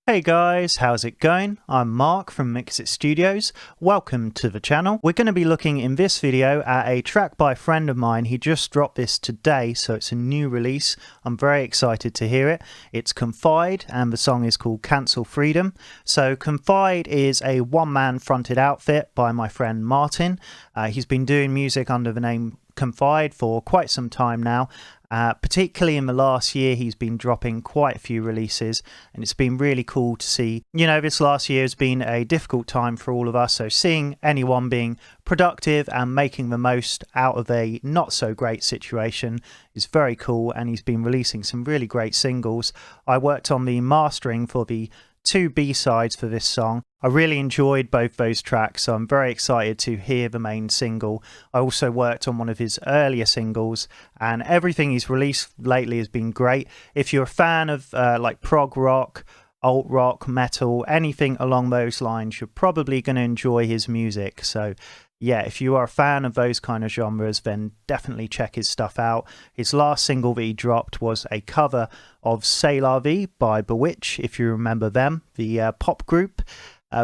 Hey guys, how's it going? I'm Mark from Mixit Studios. Welcome to the channel. We're going to be looking in this video at a track by a friend of mine. He just dropped this today, so it's a new release. I'm very excited to hear it. It's Confyde and the song is called Cancel Freedom. So Confyde is a one-man fronted outfit by my friend Martin. He's been doing music under the name Confyde for quite some time now. Particularly in the last year, he's been dropping quite a few releases, and it's been really cool to see. You know, this last year has been a difficult time for all of us, so seeing anyone being productive and making the most out of a not so great situation is very cool, and he's been releasing some really great singles. I worked on the mastering for the two B-sides for this song. I really enjoyed both those tracks, so I'm very excited to hear the main single. I also worked on one of his earlier singles, and everything he's released lately has been great. If you're a fan of like prog rock, alt rock, metal, anything along those lines, you're probably going to enjoy his music. So yeah, if you are a fan of those kind of genres, then definitely check his stuff out. His last single that he dropped was a cover of C'est La Vie by Bewitch, if you remember them, the pop group.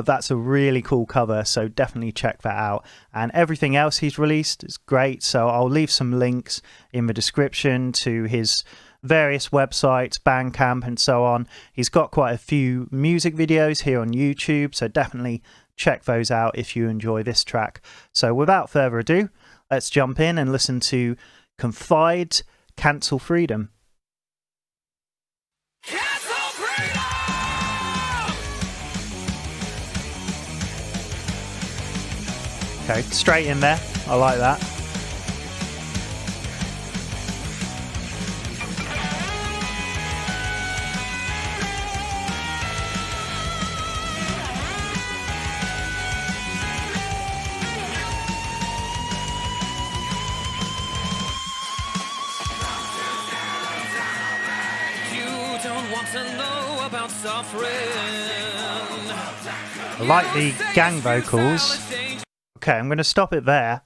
That's a really cool cover, so definitely check that out. And everything else he's released is great, so I'll leave some links in the description to his various websites, Bandcamp and so on. He's got quite a few music videos here on YouTube, so definitely check those out if you enjoy this track. So without further ado, let's jump in and listen to Confyde, Cancel Freedom. Okay, straight in there. I like that. I like the gang vocals. Okay, I'm going to stop it there.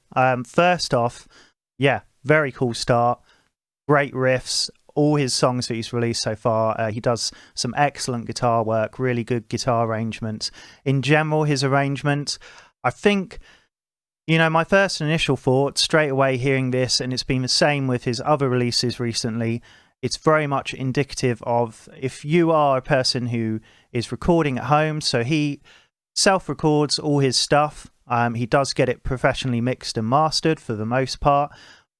First off, yeah, very cool start. Great riffs. All his songs that he's released so far, he does some excellent guitar work, really good guitar arrangements. In general, his arrangements, I think, you know, my first initial thought straight away hearing this, and it's been the same with his other releases recently, it's very much indicative of if you are a person who is recording at home, so he self-records all his stuff. He does get it professionally mixed and mastered for the most part,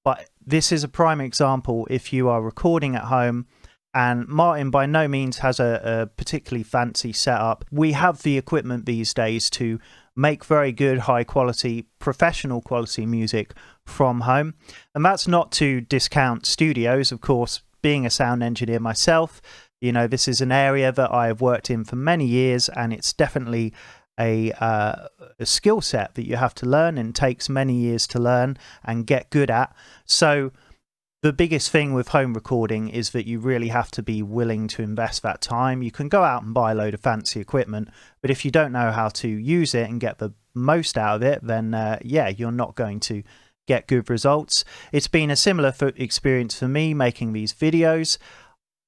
but this is a prime example if you are recording at home. And Martin by no means has a particularly fancy setup. We have the equipment these days to make very good, high quality, professional quality music from home. And that's not to discount studios, of course. Being a sound engineer myself, you know, this is an area that I have worked in for many years, and it's definitely a skill set that you have to learn and takes many years to learn and get good at. So the biggest thing with home recording is that you really have to be willing to invest that time. You can go out and buy a load of fancy equipment, but if you don't know how to use it and get the most out of it, then yeah, you're not going to get good results. It's been a similar experience for me making these videos.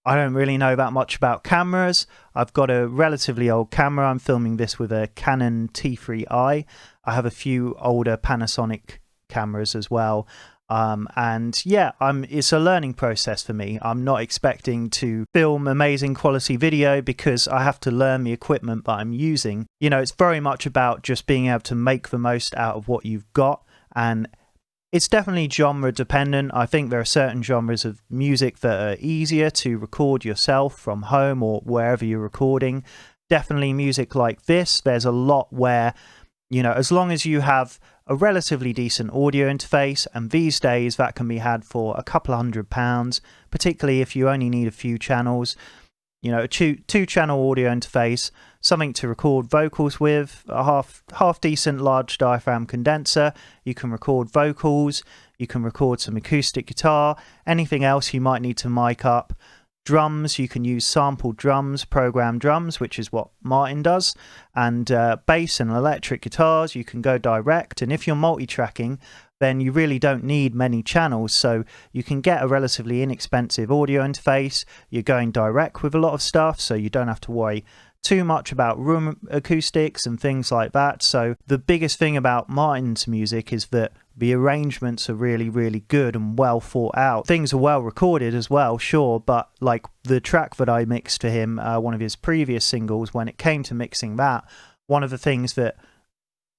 I don't really know that much about cameras. I've got a relatively old camera. I'm filming this with a Canon T3i. I have a few older Panasonic cameras as well. And yeah, it's a learning process for me. I'm not expecting to film amazing quality video because I have to learn the equipment that I'm using. You know, it's very much about just being able to make the most out of what you've got, and it's definitely genre dependent. I think there are certain genres of music that are easier to record yourself from home or wherever you're recording. Definitely music like this, there's a lot where, you know, as long as you have a relatively decent audio interface, and these days that can be had for a couple of £100, particularly if you only need a few channels. You know, a two-channel audio interface, something to record vocals with, a half decent large diaphragm condenser. You can record vocals, you can record some acoustic guitar, anything else you might need to mic up. Drums, you can use sampled drums, programmed drums, which is what Martin does, and bass and electric guitars, you can go direct. And if you're multi-tracking, then you really don't need many channels, so you can get a relatively inexpensive audio interface. You're going direct with a lot of stuff, so you don't have to worry too much about room acoustics and things like that. So the biggest thing about Martin's music is that the arrangements are really, really good and well thought out. Things are well recorded as well, sure, but like the track that I mixed for him, one of his previous singles, when it came to mixing that, one of the things that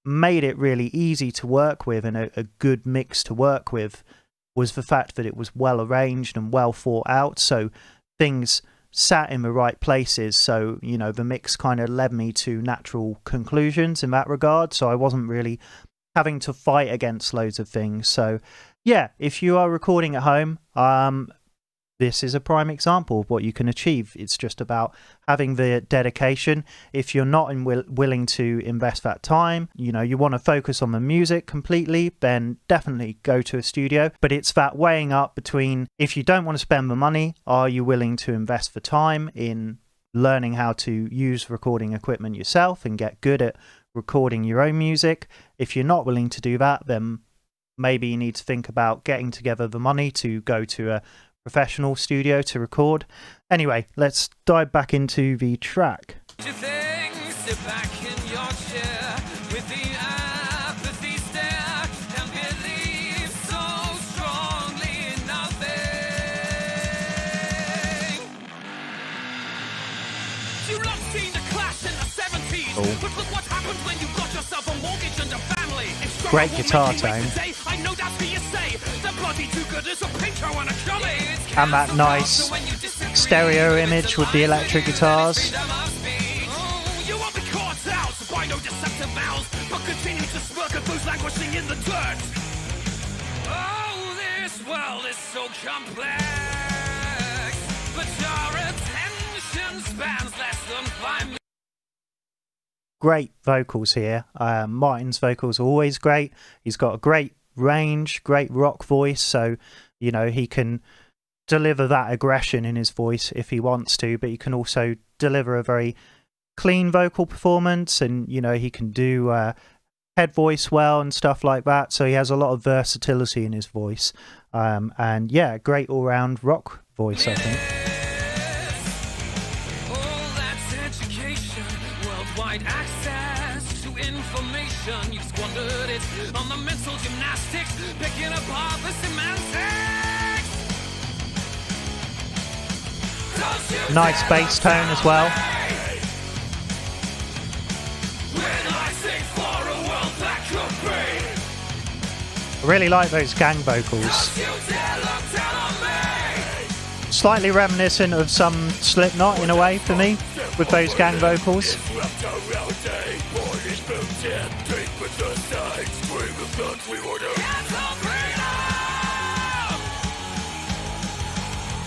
made it really easy to work with and a good mix to work with was the fact that it was well arranged and well thought out. So things sat in the right places, so you know the mix kind of led me to natural conclusions in that regard, so I wasn't really having to fight against loads of things. So yeah, if you are recording at home, this is a prime example of what you can achieve. It's just about having the dedication. If you're not willing to invest that time, you know, you want to focus on the music completely, then definitely go to a studio. But it's that weighing up between, if you don't want to spend the money, are you willing to invest the time in learning how to use recording equipment yourself and get good at recording your own music? If you're not willing to do that, then maybe you need to think about getting together the money to go to a professional studio to record. Anyway, let's dive back into the track. Sit back in your chair with the apathy stare and believe so strongly in nothing. You love seeing the clash in the 70s, but look what happens when you got yourself a mortgage and a family. Great guitar tone. I know that's what you say. The bloody too good is a pincher on a trolley. And that nice stereo image with the electric guitars. You won't be caught out by no deceptive vows, but continue to smirk at those languishing in the dirt. Oh, this world is so complex, but your attention spans less than 5 minutes. Great vocals here. Martin's vocals are always great. He's got a great range, great rock voice, so you know he can deliver that aggression in his voice if he wants to, but he can also deliver a very clean vocal performance, and you know he can do head voice well and stuff like that, so he has a lot of versatility in his voice, and yeah, great all-round rock voice, I think. All that's education, worldwide access to information. You've squandered it on the mental gymnastics, picking apart the semantics. Nice bass tone as well. I really like those gang vocals. Slightly reminiscent of some Slipknot in a way for me, with those gang vocals.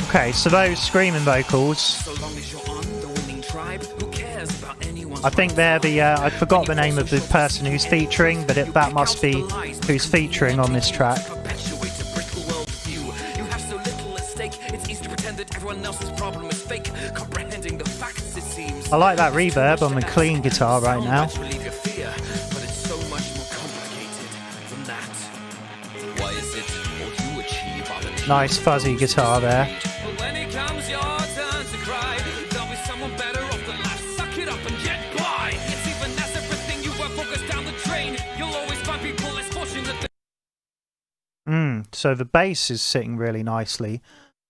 Okay, so those screaming vocals, I think they're the, I forgot the name of the person who's featuring, but that must be who's featuring on this track. I like that reverb on the clean guitar right now. Nice fuzzy guitar there. When it comes your turn to cry, there'll be someone better off than life. Suck it up and get by. It's even as everything you were focused down the drain. You'll always find people less fortunate. So the bass is sitting really nicely.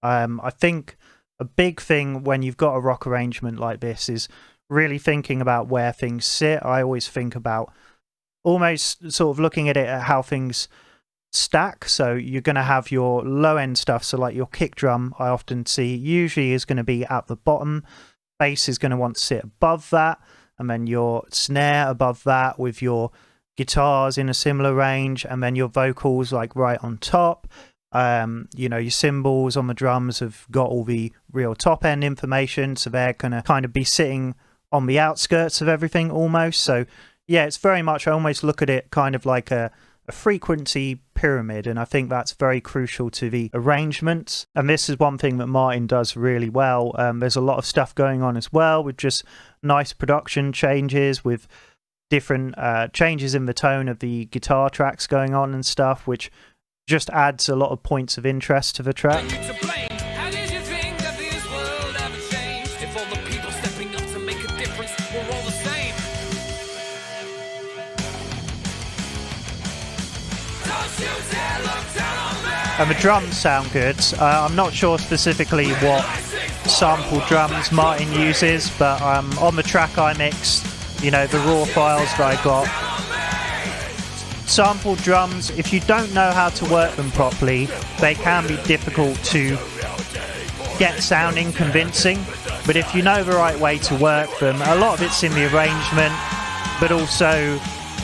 I think a big thing when you've got a rock arrangement like this is really thinking about where things sit. I always think about almost sort of looking at it at how things stack. So you're going to have your low end stuff, so like your kick drum I often see usually is going to be at the bottom, bass is going to want to sit above that, and then your snare above that, with your guitars in a similar range, and then your vocals like right on top. You know, your cymbals on the drums have got all the real top end information, so they're going to kind of be sitting on the outskirts of everything almost. So yeah, it's very much, I almost look at it kind of like a frequency pyramid, and I think that's very crucial to the arrangements, and this is one thing that Martin does really well. There's a lot of stuff going on as well with just nice production changes, with different changes in the tone of the guitar tracks going on and stuff, which just adds a lot of points of interest to the track. difference, we're all the same. Don't you dare look down on me. And the drums sound good. I'm not sure specifically what sample drums Martin uses, but on the track I mixed, you know, the raw files that I got. Sample drums, if you don't know how to work them properly, they can be difficult to get sounding convincing. But if you know the right way to work them, a lot of it's in the arrangement, but also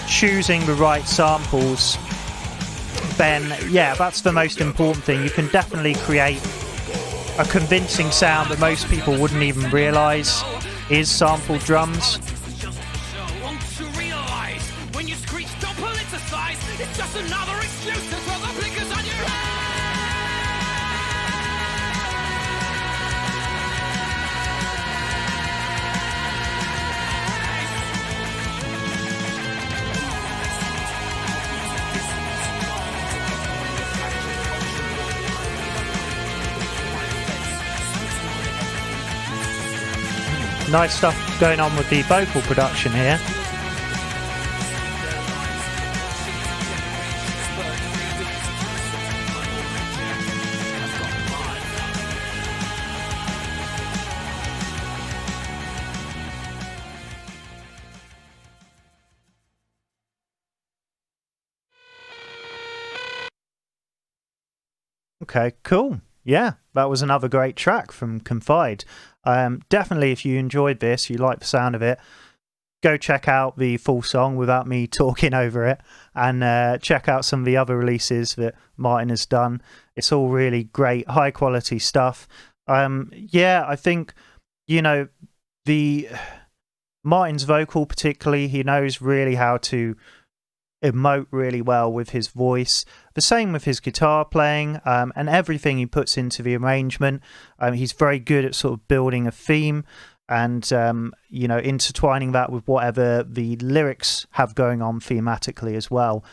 choosing the right samples, then yeah, that's the most important thing. You can definitely create a convincing sound that most people wouldn't even realise is sampled drums. It's just another excuse to throw the blinkers on your head. Nice stuff going on with the vocal production here. Okay, cool. Yeah, that was another great track from Confyde. Definitely, if you enjoyed this, you like the sound of it, go check out the full song without me talking over it, and check out some of the other releases that Martin has done. It's all really great, high quality stuff. Yeah, I think, you know, the Martin's vocal particularly, he knows really how to emote really well with his voice. The same with his guitar playing, and everything he puts into the arrangement. He's very good at sort of building a theme and you know, intertwining that with whatever the lyrics have going on thematically as well.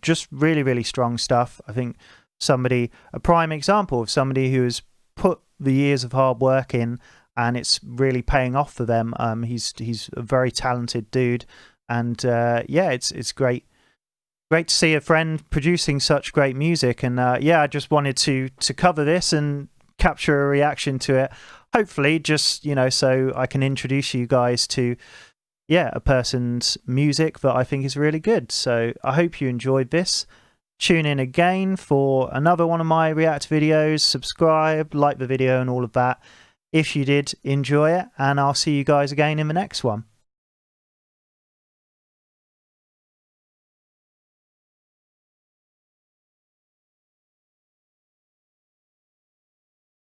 Just really strong stuff. I think a prime example of somebody who has put the years of hard work in and it's really paying off for them. He's a very talented dude. And yeah, it's great to see a friend producing such great music. And yeah, I just wanted to cover this and capture a reaction to it. Hopefully, just, you know, so I can introduce you guys to, yeah, a person's music that I think is really good. So I hope you enjoyed this. Tune in again for another one of my react videos. Subscribe, like the video and all of that if you did enjoy it. And I'll see you guys again in the next one.